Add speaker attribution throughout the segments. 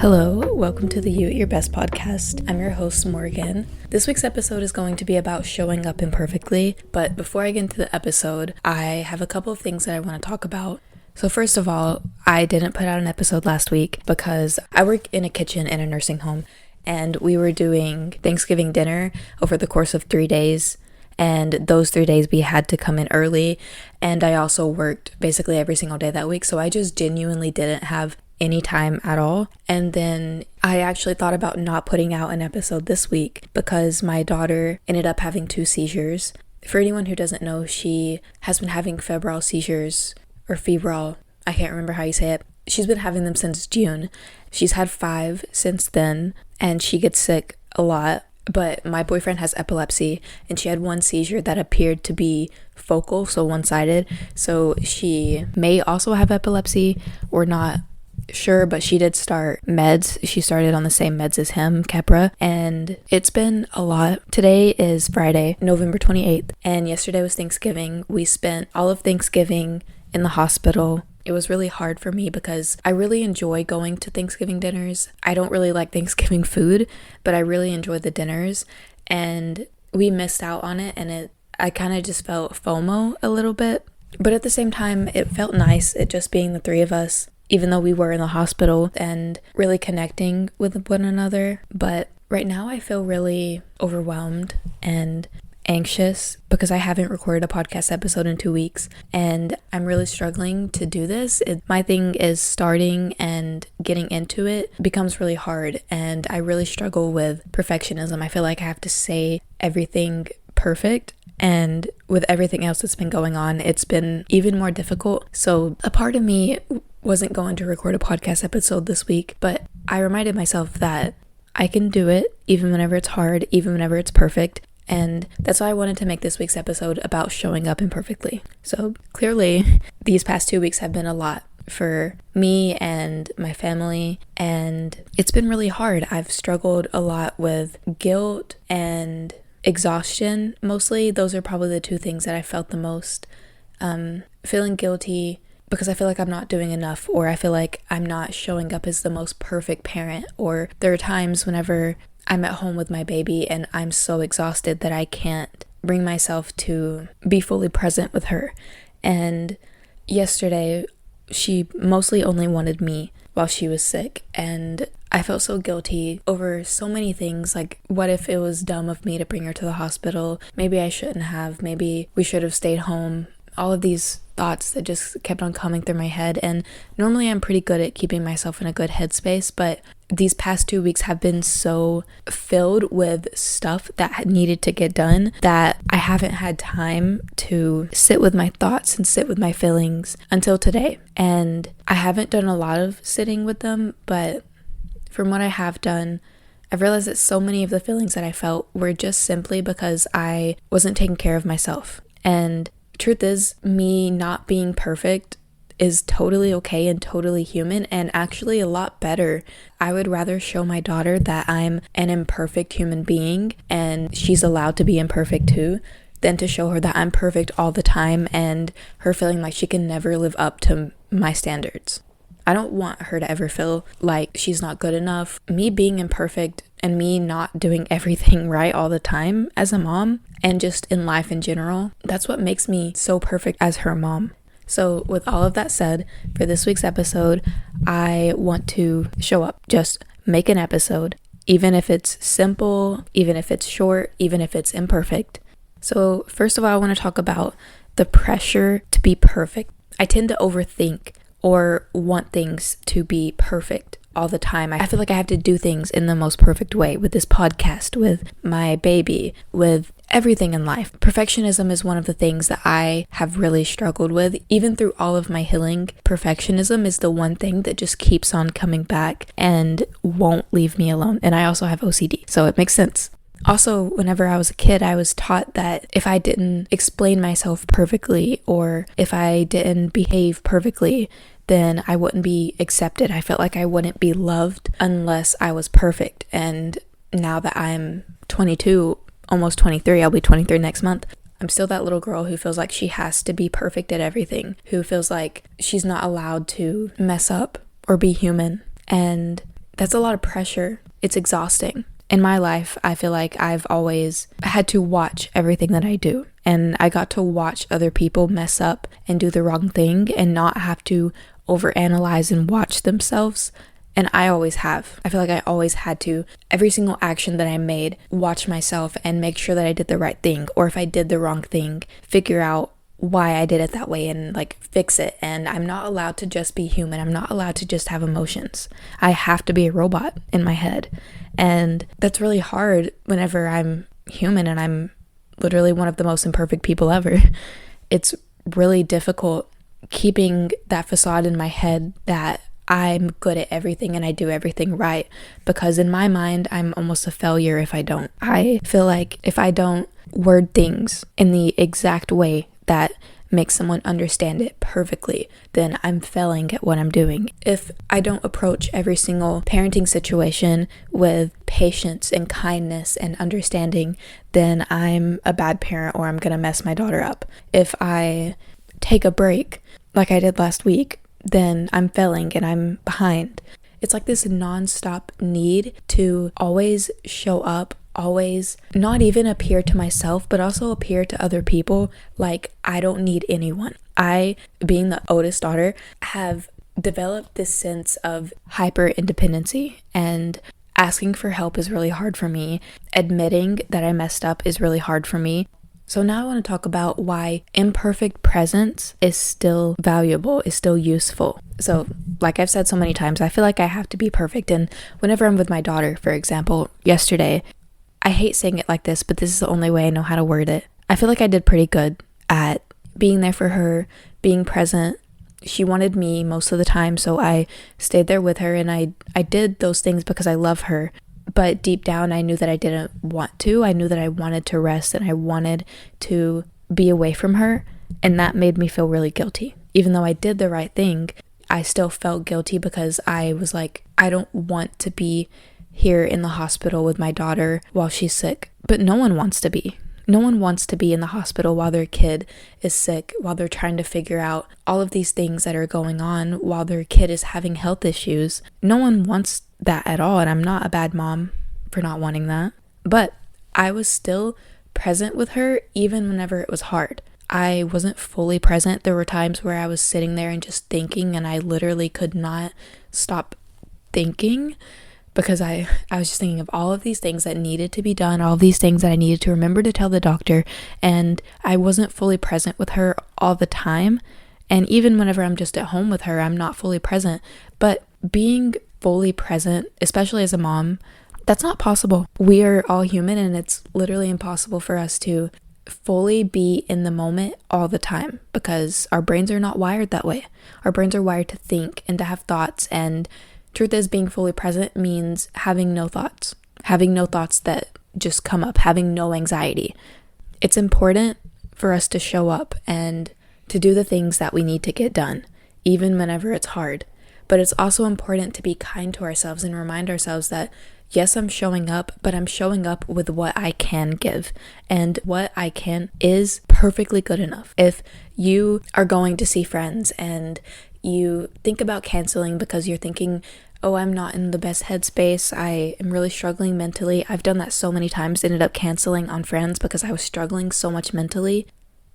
Speaker 1: Hello, welcome to the You at Your Best podcast. I'm your host, Morgan. This week's episode is going to be about showing up imperfectly, but before I get into the episode, I have a couple of things that I want to talk about. So first of all, I didn't put out an episode last week because I work in a kitchen in a nursing home, and we were doing Thanksgiving dinner over the course of 3 days. And those 3 days we had to come in early, and I also worked basically every single day that week, so I just genuinely didn't have any time at all. And then I actually thought about not putting out an episode this week because my daughter ended up having 2 seizures. For anyone who doesn't know, she has been having febrile seizures, or febrile, I can't remember how you say it. She's been having them since June. She's had 5 since then, and she gets sick a lot. But my boyfriend has epilepsy, and she had 1 seizure that appeared to be focal, so one-sided. So she may also have epilepsy. We're not sure, but she did start meds. She started on the same meds as him, Keppra, and it's been a lot. Today is Friday, November 28th, and yesterday was Thanksgiving. We spent all of Thanksgiving in the hospital. It was really hard for me because I really enjoy going to Thanksgiving dinners. I don't really like Thanksgiving food, but I really enjoy the dinners, and we missed out on it, and I kind of just felt FOMO a little bit. But at the same time, it felt nice, it just being the 3 of us, even though we were in the hospital, and really connecting with one another. But right now I feel really overwhelmed and anxious because I haven't recorded a podcast episode in 2 weeks, and I'm really struggling to do this. My thing is starting and getting into it becomes really hard, and I really struggle with perfectionism. I feel like I have to say everything perfect, and with everything else that's been going on, it's been even more difficult. So a part of me wasn't going to record a podcast episode this week, but I reminded myself that I can do it even whenever it's hard, even whenever it's perfect. And that's why I wanted to make this week's episode about showing up imperfectly. So clearly, these past 2 weeks have been a lot for me and my family, and it's been really hard. I've struggled a lot with guilt and exhaustion, mostly. Those are probably the 2 things that I felt the most. Feeling guilty because I feel like I'm not doing enough, or I feel like I'm not showing up as the most perfect parent, or there are times whenever I'm at home with my baby and I'm so exhausted that I can't bring myself to be fully present with her. And yesterday, she mostly only wanted me while she was sick, and I felt so guilty over so many things. Like, what if it was dumb of me to bring her to the hospital? Maybe I shouldn't have. Maybe we should have stayed home. All of these thoughts that just kept on coming through my head, and normally I'm pretty good at keeping myself in a good headspace, but these past 2 weeks have been so filled with stuff that needed to get done that I haven't had time to sit with my thoughts and sit with my feelings until today. And I haven't done a lot of sitting with them, but from what I have done, I've realized that so many of the feelings that I felt were just simply because I wasn't taking care of myself. And truth is, me not being perfect is totally okay and totally human, and actually a lot better. I would rather show my daughter that I'm an imperfect human being and she's allowed to be imperfect too, than to show her that I'm perfect all the time and her feeling like she can never live up to my standards. I don't want her to ever feel like she's not good enough. Me being imperfect and me not doing everything right all the time as a mom, and just in life in general, that's what makes me so perfect as her mom. So with all of that said, for this week's episode, I want to show up, just make an episode, even if it's simple, even if it's short, even if it's imperfect. So first of all, I want to talk about the pressure to be perfect. I tend to overthink or want things to be perfect all the time. I feel like I have to do things in the most perfect way with this podcast, with my baby, with everything in life. Perfectionism is one of the things that I have really struggled with. Even through all of my healing, perfectionism is the one thing that just keeps on coming back and won't leave me alone. And I also have OCD, so it makes sense. Also, whenever I was a kid, I was taught that if I didn't explain myself perfectly, or if I didn't behave perfectly, then I wouldn't be accepted. I felt like I wouldn't be loved unless I was perfect. And now that I'm 22, almost 23, I'll be 23 next month, I'm still that little girl who feels like she has to be perfect at everything, who feels like she's not allowed to mess up or be human. And that's a lot of pressure. It's exhausting. In my life, I feel like I've always had to watch everything that I do. And I got to watch other people mess up and do the wrong thing and not have to overanalyze and watch themselves. And I always have. I feel like I always had to, every single action that I made, watch myself and make sure that I did the right thing. Or if I did the wrong thing, figure out why I did it that way and like fix it. And I'm not allowed to just be human. I'm not allowed to just have emotions. I have to be a robot in my head. And that's really hard whenever I'm human and I'm literally one of the most imperfect people ever. It's really difficult keeping that facade in my head that I'm good at everything and I do everything right, because in my mind, I'm almost a failure if I don't. I feel like if I don't word things in the exact way that makes someone understand it perfectly, then I'm failing at what I'm doing. If I don't approach every single parenting situation with patience and kindness and understanding, then I'm a bad parent or I'm gonna mess my daughter up. If I take a break like I did last week, then I'm failing and I'm behind. It's like this nonstop need to always show up, always not even appear to myself, but also appear to other people like I don't need anyone. I, being the oldest daughter, have developed this sense of hyper independency, and asking for help is really hard for me. Admitting that I messed up is really hard for me. So now I want to talk about why imperfect presence is still valuable, is still useful. So like I've said so many times, I feel like I have to be perfect. And whenever I'm with my daughter, for example, yesterday, I hate saying it like this, but this is the only way I know how to word it. I feel like I did pretty good at being there for her, being present. She wanted me most of the time, so I stayed there with her, and I did those things because I love her. But deep down, I knew that I didn't want to. I knew that I wanted to rest and I wanted to be away from her. And that made me feel really guilty. Even though I did the right thing, I still felt guilty because I was like, I don't want to be here in the hospital with my daughter while she's sick. But no one wants to be. No one wants to be in the hospital while their kid is sick, while they're trying to figure out all of these things that are going on, while their kid is having health issues. No one wants that at all, and I'm not a bad mom for not wanting that. But I was still present with her even whenever it was hard. I wasn't fully present. There were times where I was sitting there and just thinking, and I literally could not stop thinking, because I was just thinking of all of these things that needed to be done, all of these things that I needed to remember to tell the doctor, and I wasn't fully present with her all the time. And even whenever I'm just at home with her, I'm not fully present. But being fully present, especially as a mom, that's not possible. We are all human, and it's literally impossible for us to fully be in the moment all the time, because our brains are not wired that way. Our brains are wired to think and to have thoughts, and truth is, being fully present means having no thoughts that just come up, having no anxiety. It's important for us to show up and to do the things that we need to get done, even whenever it's hard. But it's also important to be kind to ourselves and remind ourselves that, yes, I'm showing up, but I'm showing up with what I can give. And what I can is perfectly good enough. If you are going to see friends and you think about canceling because you're thinking, oh, I'm not in the best headspace, I am really struggling mentally. I've done that so many times, ended up canceling on friends because I was struggling so much mentally.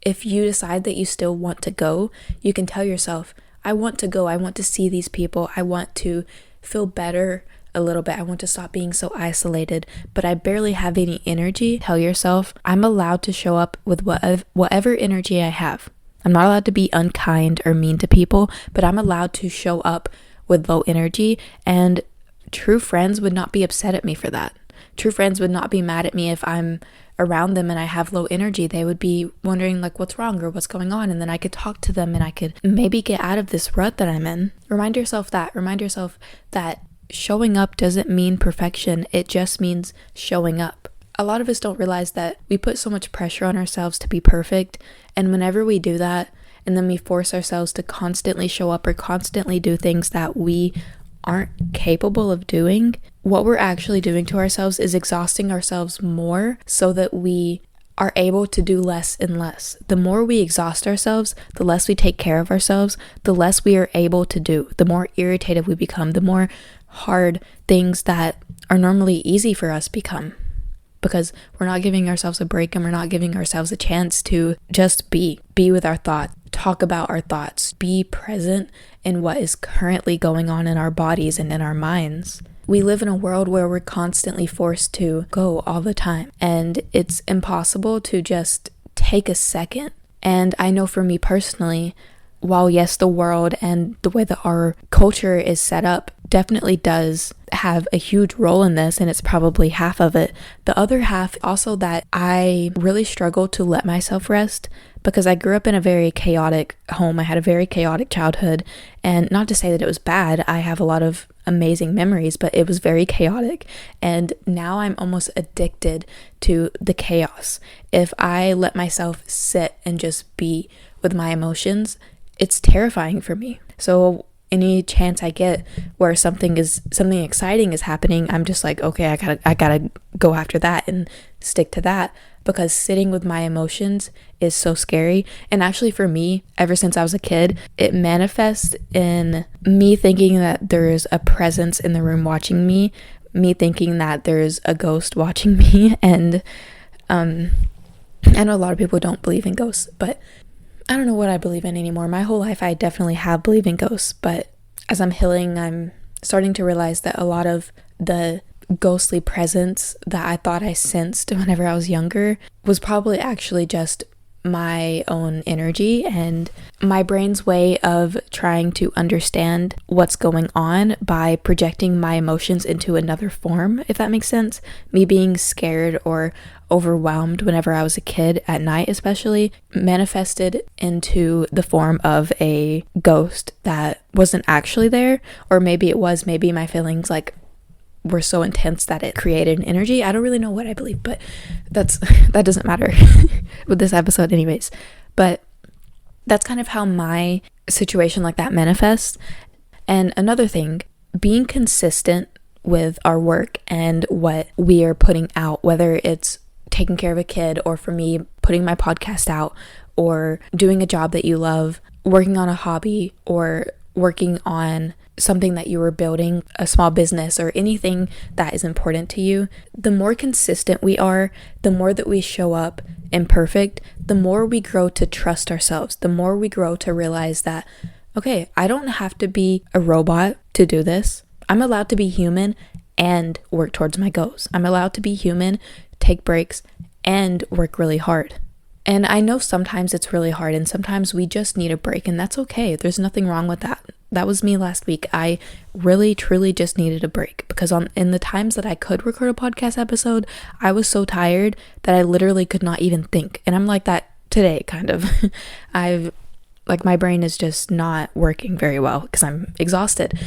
Speaker 1: If you decide that you still want to go, you can tell yourself, I want to go, I want to see these people, I want to feel better a little bit, I want to stop being so isolated, but I barely have any energy. Tell yourself, I'm allowed to show up with whatever energy I have. I'm not allowed to be unkind or mean to people, but I'm allowed to show up with low energy, and true friends would not be upset at me for that. True friends would not be mad at me if I'm around them and I have low energy. They would be wondering like what's wrong or what's going on, and then I could talk to them and I could maybe get out of this rut that I'm in. Remind yourself that showing up doesn't mean perfection. It just means showing up. A lot of us don't realize that we put so much pressure on ourselves to be perfect, and whenever we do that, and then we force ourselves to constantly show up or constantly do things that we aren't capable of doing, what we're actually doing to ourselves is exhausting ourselves more so that we are able to do less and less. The more we exhaust ourselves, the less we take care of ourselves, the less we are able to do, the more irritated we become, the more hard things that are normally easy for us become, because we're not giving ourselves a break and we're not giving ourselves a chance to just be with our thoughts, talk about our thoughts, be present in what is currently going on in our bodies and in our minds. We live in a world where we're constantly forced to go all the time, and it's impossible to just take a second. And I know for me personally, while yes, the world and the way that our culture is set up definitely does have a huge role in this, and it's probably half of it. The other half also that I really struggle to let myself rest, because I grew up in a very chaotic home. I had a very chaotic childhood, and not to say that it was bad. I have a lot of amazing memories, but it was very chaotic, and now I'm almost addicted to the chaos. If I let myself sit and just be with my emotions, it's terrifying for me. So any chance I get where something exciting is happening, I'm just like, okay, I gotta go after that and stick to that, because sitting with my emotions is so scary. And actually for me, ever since I was a kid, it manifests in me thinking that there's a presence in the room watching me thinking that there's a ghost watching me. And I know a lot of people don't believe in ghosts, but I don't know what I believe in anymore. My whole life I definitely have believed in ghosts, but as I'm healing, I'm starting to realize that a lot of the ghostly presence that I thought I sensed whenever I was younger was probably actually just my own energy and my brain's way of trying to understand what's going on by projecting my emotions into another form, if that makes sense. Me being scared or overwhelmed whenever I was a kid at night especially manifested into the form of a ghost that wasn't actually there, or maybe it was, maybe my feelings were so intense that it created an energy. I don't really know what I believe, but that doesn't matter with this episode anyways. But that's kind of how my situation like that manifests. And another thing, being consistent with our work and what we are putting out, whether it's taking care of a kid, or for me, putting my podcast out, or doing a job that you love, working on a hobby, or working on something that you were building, a small business, or anything that is important to you, the more consistent we are, the more that we show up imperfect, the more we grow to trust ourselves, the more we grow to realize that, okay, I don't have to be a robot to do this. I'm allowed to be human and work towards my goals. I'm allowed to be human, take breaks, and work really hard. And I know sometimes it's really hard, and sometimes we just need a break, and that's okay. There's nothing wrong with that. That was me last week. I really, truly just needed a break, because in the times that I could record a podcast episode, I was so tired that I literally could not even think. And I'm like that today, kind of. My brain is just not working very well because I'm exhausted.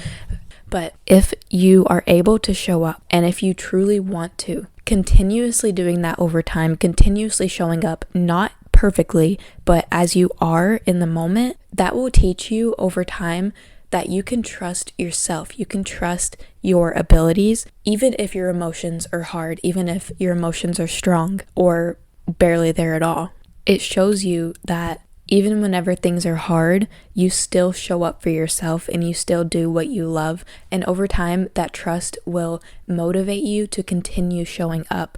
Speaker 1: But if you are able to show up, and if you truly want to, continuously doing that over time, continuously showing up, not perfectly, but as you are in the moment, that will teach you over time that you can trust yourself. You can trust your abilities, even if your emotions are hard, even if your emotions are strong or barely there at all. It shows you that even whenever things are hard, you still show up for yourself and you still do what you love. And over time, that trust will motivate you to continue showing up.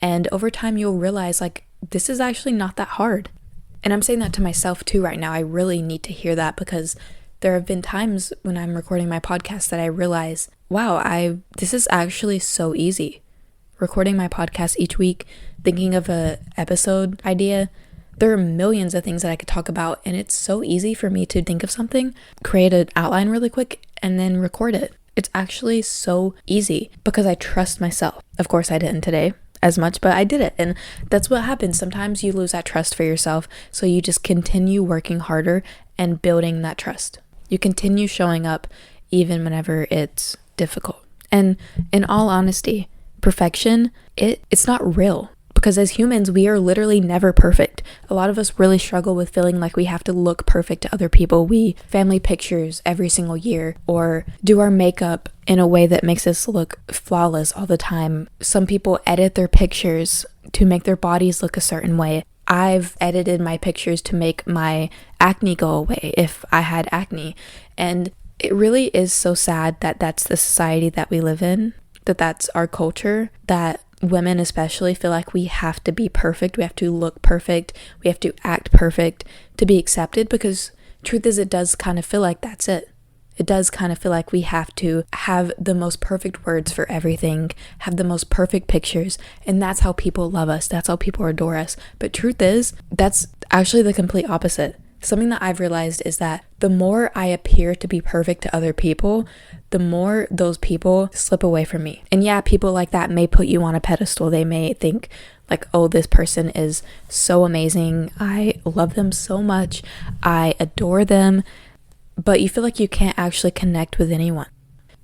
Speaker 1: And over time, you'll realize this is actually not that hard. And I'm saying that to myself too right now. I really need to hear that, because there have been times when I'm recording my podcast that I realize, wow, this is actually so easy. Recording my podcast each week, thinking of a episode idea, there are millions of things that I could talk about, and it's so easy for me to think of something, create an outline really quick, and then record it. It's actually so easy because I trust myself. Of course, I didn't today as much, but I did it, and that's what happens. Sometimes you lose that trust for yourself, so you just continue working harder and building that trust. You continue showing up even whenever it's difficult. And in all honesty, perfection, it's not real. Because as humans, we are literally never perfect. A lot of us really struggle with feeling like we have to look perfect to other people. We family pictures every single year, or do our makeup in a way that makes us look flawless all the time. Some people edit their pictures to make their bodies look a certain way. I've edited my pictures to make my acne go away if I had acne. And it really is so sad that that's the society that we live in, that that's our culture, that women especially feel like we have to be perfect, we have to look perfect, we have to act perfect to be accepted, because truth is, it does kind of feel like that's it. It does kind of feel like we have to have the most perfect words for everything, have the most perfect pictures, and that's how people love us, that's how people adore us. But truth is, that's actually the complete opposite. Something that I've realized is that the more I appear to be perfect to other people, the more those people slip away from me. And yeah, people like that may put you on a pedestal. They may think like, oh, this person is so amazing. I love them so much. I adore them. But you feel like you can't actually connect with anyone.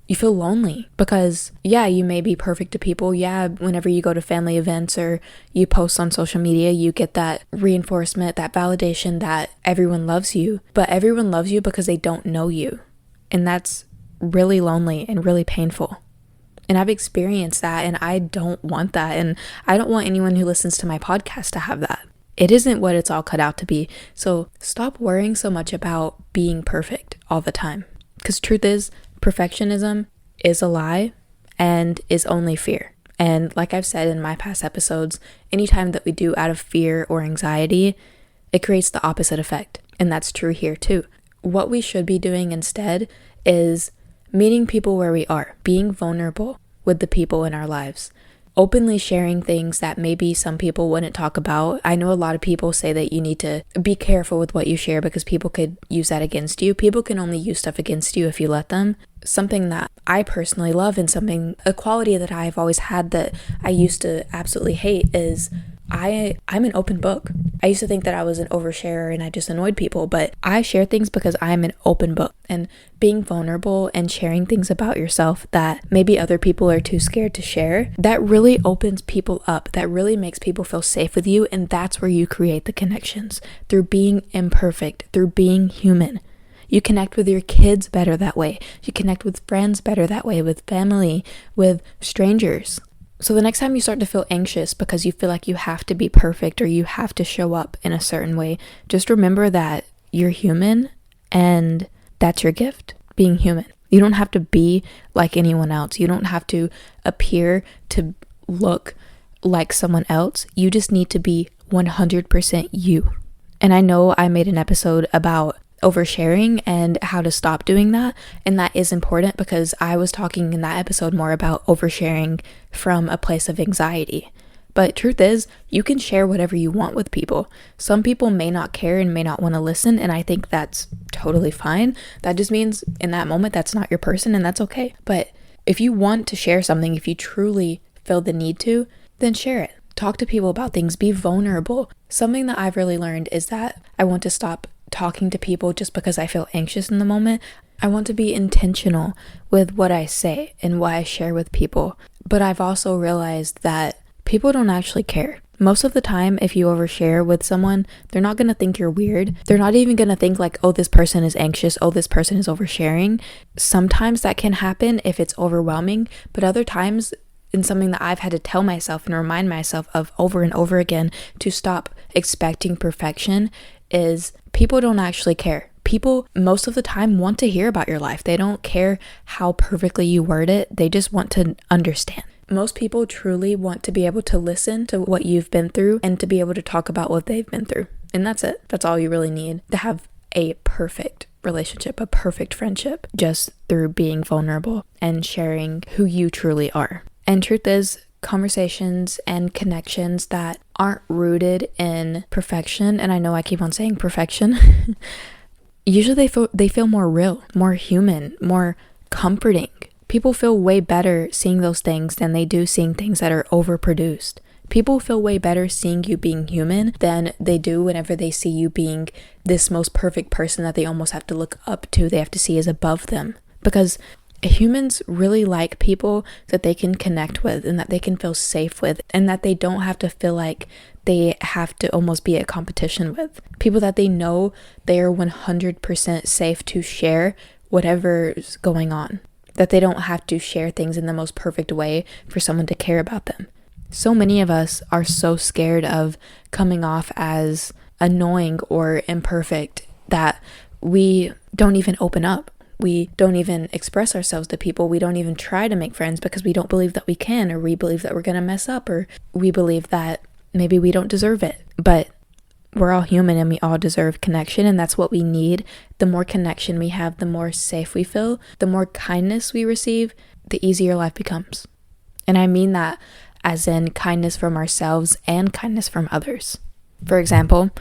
Speaker 1: You feel lonely because, yeah, you may be perfect to people. Yeah, whenever you go to family events or you post on social media, you get that reinforcement, that validation that everyone loves you. But everyone loves you because they don't know you. And that's really lonely and really painful. And I've experienced that, and I don't want that. And I don't want anyone who listens to my podcast to have that. It isn't what it's all cut out to be. So stop worrying so much about being perfect all the time. Because truth is, perfectionism is a lie and is only fear. And like I've said in my past episodes, anytime that we do out of fear or anxiety, it creates the opposite effect. And that's true here too. What we should be doing instead is meeting people where we are, being vulnerable with the people in our lives, openly sharing things that maybe some people wouldn't talk about. I know a lot of people say that you need to be careful with what you share because people could use that against you. People can only use stuff against you if you let them. Something that I personally love and a quality that I've always had that I used to absolutely hate is I'm an open book. I used to think that I was an oversharer and I just annoyed people, but I share things because I'm an open book. And being vulnerable and sharing things about yourself that maybe other people are too scared to share, that really opens people up. That really makes people feel safe with you. And that's where you create the connections, through being imperfect, through being human. You connect with your kids better that way. You connect with friends better that way, with family, with strangers. So the next time you start to feel anxious because you feel like you have to be perfect or you have to show up in a certain way, just remember that you're human and that's your gift, being human. You don't have to be like anyone else. You don't have to appear to look like someone else. You just need to be 100% you. And I know I made an episode about oversharing and how to stop doing that, and that is important because I was talking in that episode more about oversharing from a place of anxiety. But truth is, you can share whatever you want with people. Some people may not care and may not want to listen, and I think that's totally fine. That just means in that moment that's not your person, and that's okay. But if you want to share something, if you truly feel the need to, then share it. Talk to people about things, be vulnerable. Something that I've really learned is that I want to stop talking to people just because I feel anxious in the moment. I want to be intentional with what I say and what I share with people. But I've also realized that people don't actually care. Most of the time, if you overshare with someone, they're not going to think you're weird. They're not even going to think like, oh, this person is anxious. Oh, this person is oversharing. Sometimes that can happen if it's overwhelming, but other times, and something that I've had to tell myself and remind myself of over and over again to stop expecting perfection, is people don't actually care. People most of the time want to hear about your life. They don't care how perfectly you word it. They just want to understand. Most people truly want to be able to listen to what you've been through and to be able to talk about what they've been through. And that's it. That's all you really need to have a perfect relationship, a perfect friendship, just through being vulnerable and sharing who you truly are. And truth is, conversations and connections that aren't rooted in perfection, and I know I keep on saying perfection, usually they feel more real, more human, more comforting. People feel way better seeing those things than they do seeing things that are overproduced. People feel way better seeing you being human than they do whenever they see you being this most perfect person that they almost have to look up to, they have to see as above them. Because humans really like people that they can connect with and that they can feel safe with, and that they don't have to feel like they have to almost be a competition with. People that they know they are 100% safe to share whatever's going on. That they don't have to share things in the most perfect way for someone to care about them. So many of us are so scared of coming off as annoying or imperfect that we don't even open up. We don't even express ourselves to people. We don't even try to make friends because we don't believe that we can, or we believe that we're going to mess up, or we believe that maybe we don't deserve it. But we're all human and we all deserve connection, and that's what we need. The more connection we have, the more safe we feel, the more kindness we receive, the easier life becomes. And I mean that as in kindness from ourselves and kindness from others. For example,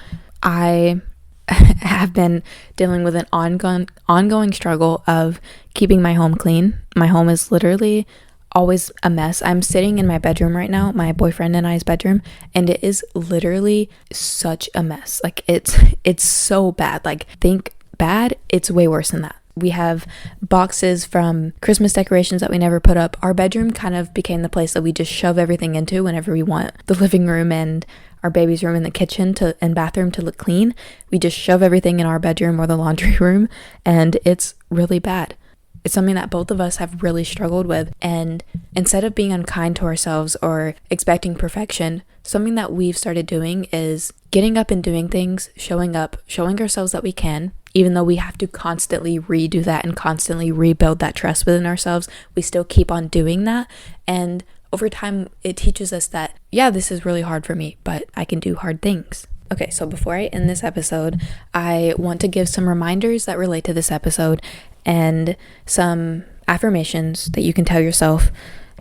Speaker 1: I have been dealing with an ongoing struggle of keeping my home clean. My home is literally always a mess. I'm sitting in my bedroom right now, my boyfriend and I's bedroom, and it is literally such a mess. Like it's so bad. Like, think bad, it's way worse than that. We have boxes from Christmas decorations that we never put up. Our bedroom kind of became the place that we just shove everything into whenever we want the living room and our baby's room and the kitchen and bathroom to look clean. We just shove everything in our bedroom or the laundry room, and it's really bad. It's something that both of us have really struggled with, and instead of being unkind to ourselves or expecting perfection, something that we've started doing is getting up and doing things, showing up, showing ourselves that we can, even though we have to constantly redo that and constantly rebuild that trust within ourselves. We still keep on doing that, and over time it teaches us that, yeah, this is really hard for me, but I can do hard things. Okay, so before I end this episode, I want to give some reminders that relate to this episode and some affirmations that you can tell yourself.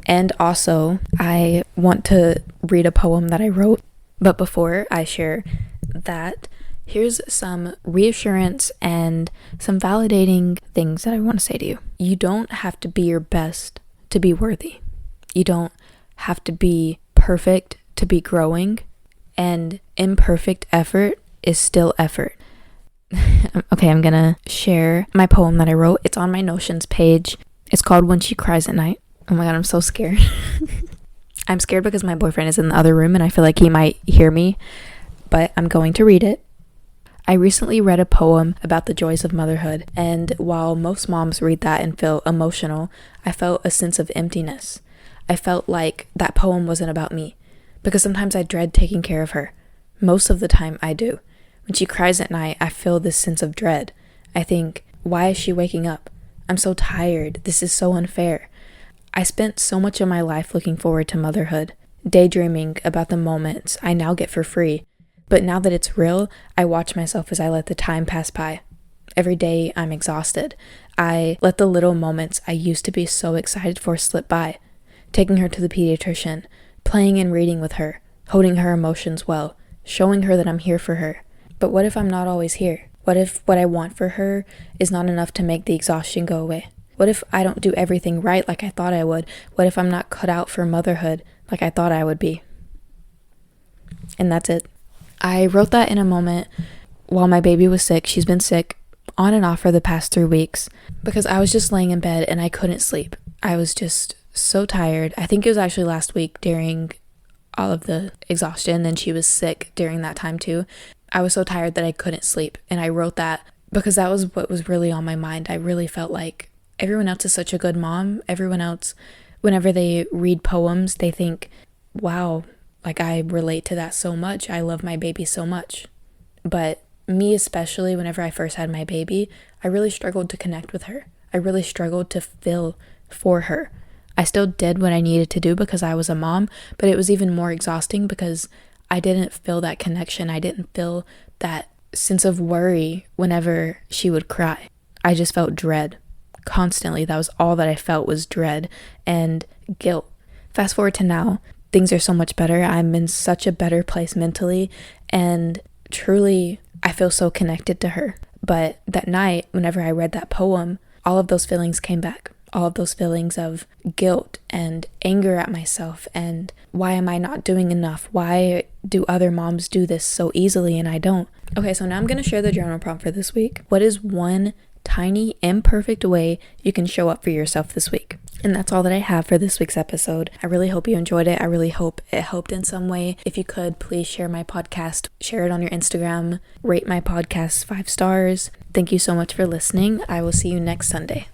Speaker 1: And also, I want to read a poem that I wrote. But before I share that, here's some reassurance and some validating things that I want to say to you. You don't have to be your best to be worthy. You don't have to be perfect to be growing. And imperfect effort is still effort. Okay, I'm gonna share my poem that I wrote. It's on my Notions page. It's called When She Cries at Night. Oh my god, I'm so scared. I'm scared because my boyfriend is in the other room and I feel like he might hear me, but I'm going to read it. I recently read a poem about the joys of motherhood, and while most moms read that and feel emotional, I felt a sense of emptiness. I felt like that poem wasn't about me, because sometimes I dread taking care of her. Most of the time I do. When she cries at night, I feel this sense of dread. I think, why is she waking up? I'm so tired. This is so unfair. I spent so much of my life looking forward to motherhood, daydreaming about the moments I now get for free. But now that it's real, I watch myself as I let the time pass by. Every day I'm exhausted. I let the little moments I used to be so excited for slip by. Taking her to the pediatrician, playing and reading with her, holding her emotions well, showing her that I'm here for her. But what if I'm not always here? What if what I want for her is not enough to make the exhaustion go away? What if I don't do everything right like I thought I would? What if I'm not cut out for motherhood like I thought I would be? And that's it. I wrote that in a moment while my baby was sick. She's been sick on and off for the past 3 weeks because I was just laying in bed and I couldn't sleep. I was just so tired. I think it was actually last week during all of the exhaustion, and she was sick during that time too. I was so tired that I couldn't sleep, and I wrote that because that was what was really on my mind. I really felt like everyone else is such a good mom. Everyone else, whenever they read poems, they think, wow, like I relate to that so much. I love my baby so much. But me especially, whenever I first had my baby, I really struggled to connect with her. I really struggled to feel for her. I still did what I needed to do because I was a mom, but it was even more exhausting because I didn't feel that connection. I didn't feel that sense of worry whenever she would cry. I just felt dread constantly. That was all that I felt, was dread and guilt. Fast forward to now, things are so much better. I'm in such a better place mentally, and truly I feel so connected to her. But that night, whenever I read that poem, all of those feelings came back. All of those feelings of guilt and anger at myself, and why am I not doing enough? Why do other moms do this so easily and I don't? Okay, so now I'm going to share the journal prompt for this week. What is one tiny, imperfect way you can show up for yourself this week? And that's all that I have for this week's episode. I really hope you enjoyed it. I really hope it helped in some way. If you could, please share my podcast, share it on your Instagram, rate my podcast 5 stars. Thank you so much for listening. I will see you next Sunday.